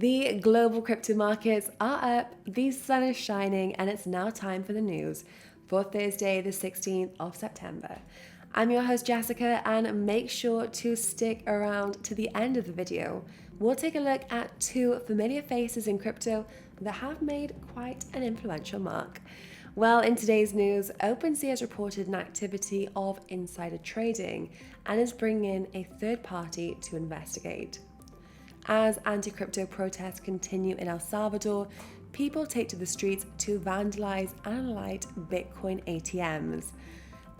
The global crypto markets are up, the sun is shining, and it's now time for the news for Thursday, the 16th of September. I'm your host Jessica, and make sure to stick around to the end of the video. We'll take a look at two familiar faces in crypto that have made quite an influential mark. Well, in today's news, OpenSea has reported an activity of insider trading and is bringing in a third party to investigate. As anti-crypto protests continue in El Salvador, people take to the streets to vandalize and light Bitcoin ATMs.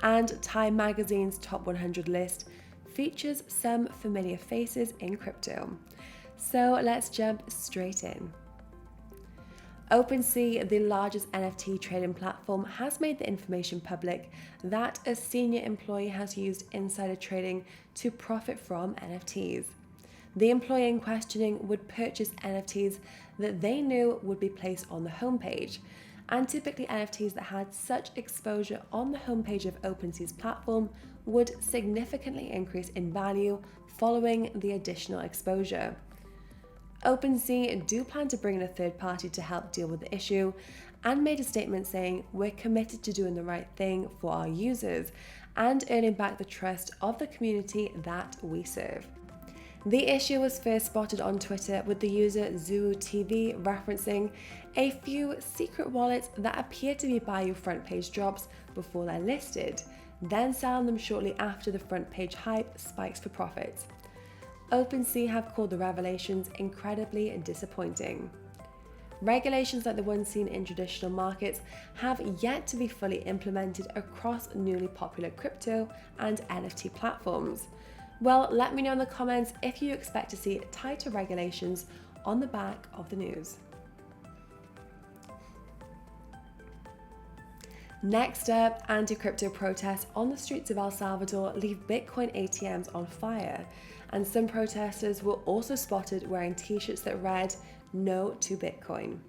And Time Magazine's Top 100 list features some familiar faces in crypto. So let's jump straight in. OpenSea, the largest NFT trading platform, has made the information public that a senior employee has used insider trading to profit from NFTs. The employee in questioning would purchase NFTs that they knew would be placed on the homepage, and typically NFTs that had such exposure on the homepage of OpenSea's platform would significantly increase in value following the additional exposure. OpenSea do plan to bring in a third party to help deal with the issue and made a statement saying, "We're committed to doing the right thing for our users and earning back the trust of the community that we serve." The issue was first spotted on Twitter with the user ZooTV referencing a few secret wallets that appear to be buy your front page drops before they're listed, then selling them shortly after the front page hype spikes for profit. OpenSea have called the revelations incredibly disappointing. Regulations like the ones seen in traditional markets have yet to be fully implemented across newly popular crypto and NFT platforms. Well, let me know in the comments if you expect to see tighter regulations on the back of the news. Next up, anti-crypto protests on the streets of El Salvador leave Bitcoin ATMs on fire, and some protesters were also spotted wearing t-shirts that read "No to Bitcoin."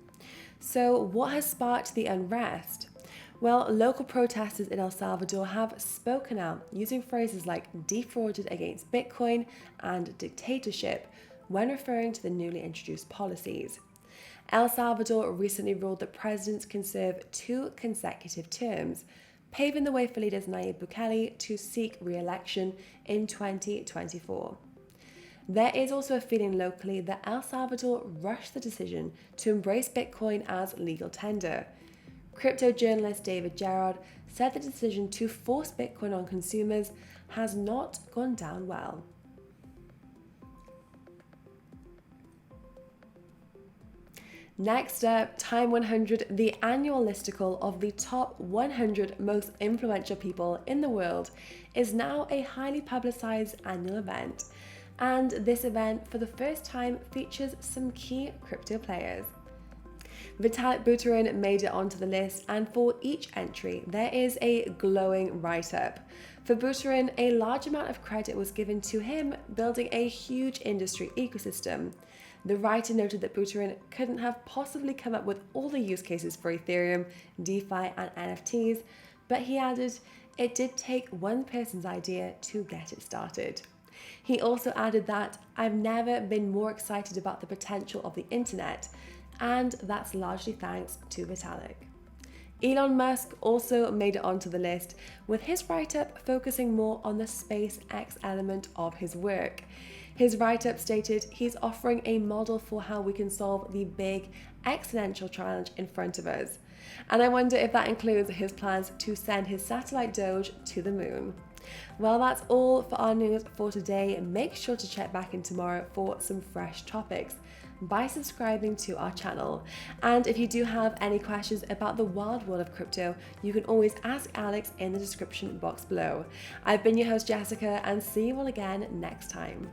So what has sparked the unrest? Well, local protesters in El Salvador have spoken out using phrases like defrauded against Bitcoin and dictatorship when referring to the newly introduced policies. El Salvador recently ruled that presidents can serve 2 consecutive terms, paving the way for leaders Nayib Bukele to seek re-election in 2024. There is also a feeling locally that El Salvador rushed the decision to embrace Bitcoin as legal tender. Crypto journalist David Gerard said the decision to force Bitcoin on consumers has not gone down well. Next up, Time 100, the annual listicle of the top 100 most influential people in the world, is now a highly publicized annual event. And this event, for the first time, features some key crypto players. Vitalik Buterin made it onto the list, and for each entry, there is a glowing write-up. For Buterin, a large amount of credit was given to him building a huge industry ecosystem. The writer noted that Buterin couldn't have possibly come up with all the use cases for Ethereum, DeFi, and NFTs, but he added, "It did take one person's idea to get it started." He also added that, "I've never been more excited about the potential of the internet, and that's largely thanks to Vitalik." Elon Musk also made it onto the list, with his write-up focusing more on the SpaceX element of his work. His write-up stated he's offering a model for how we can solve the big exponential challenge in front of us. And I wonder if that includes his plans to send his satellite Doge to the moon. Well, that's all for our news for today. Make sure to check back in tomorrow for some fresh topics by subscribing to our channel. And if you do have any questions about the wild world of crypto, you can always ask Alex in the description box below. I've been your host Jessica, and see you all again next time.